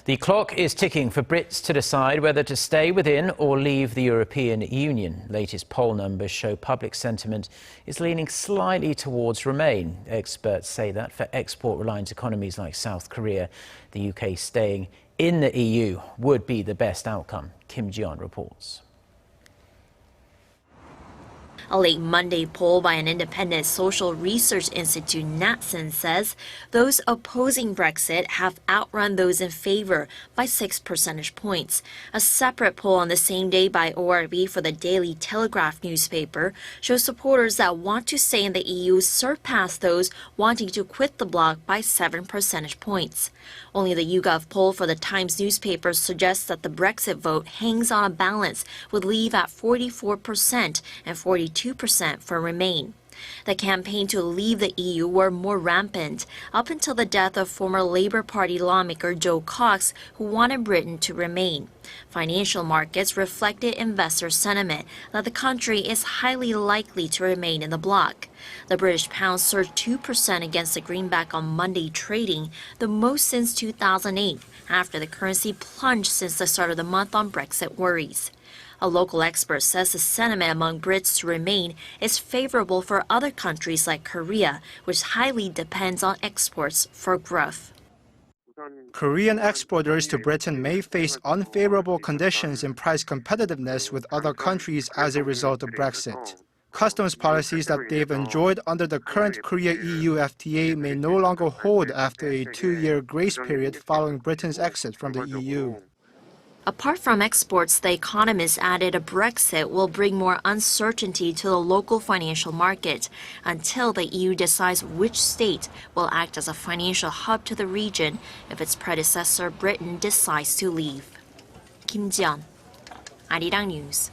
The clock is ticking for Brits to decide whether to stay within or leave the European Union. Latest poll numbers show public sentiment is leaning slightly towards remain. Experts say that for export-reliant economies like South Korea, the UK staying in the EU would be the best outcome. Ji-yeon reports. A late Monday poll by an independent social research institute, NatCen, says those opposing Brexit have outrun those in favor by 6 percentage points. A separate poll on the same day by ORB for the Daily Telegraph newspaper shows supporters that want to stay in the EU surpassed those wanting to quit the bloc by 7 percentage points. Only the YouGov poll for the Times newspaper suggests that the Brexit vote hangs on a balance, with Leave at 44% and 42% for Remain. The campaign to leave the EU were more rampant up until the death of former Labour Party lawmaker Joe Cox, who wanted Britain to remain. Financial markets reflected investor sentiment that the country is highly likely to remain in the bloc. The British pound surged 2% against the greenback on Monday trading, the most since 2008, after the currency plunged since the start of the month on Brexit worries. A local expert says the sentiment among Brits to remain is favorable for other countries like Korea, which highly depends on exports for growth. Korean exporters to Britain may face unfavorable conditions in price competitiveness with other countries as a result of Brexit. Customs policies that they've enjoyed under the current Korea-EU FTA may no longer hold after a 2-year grace period following Britain's exit from the EU. Apart from exports, the economists added a Brexit will bring more uncertainty to the local financial market until the EU decides which state will act as a financial hub to the region if its predecessor Britain decides to leave. Ji-yeon, Arirang News.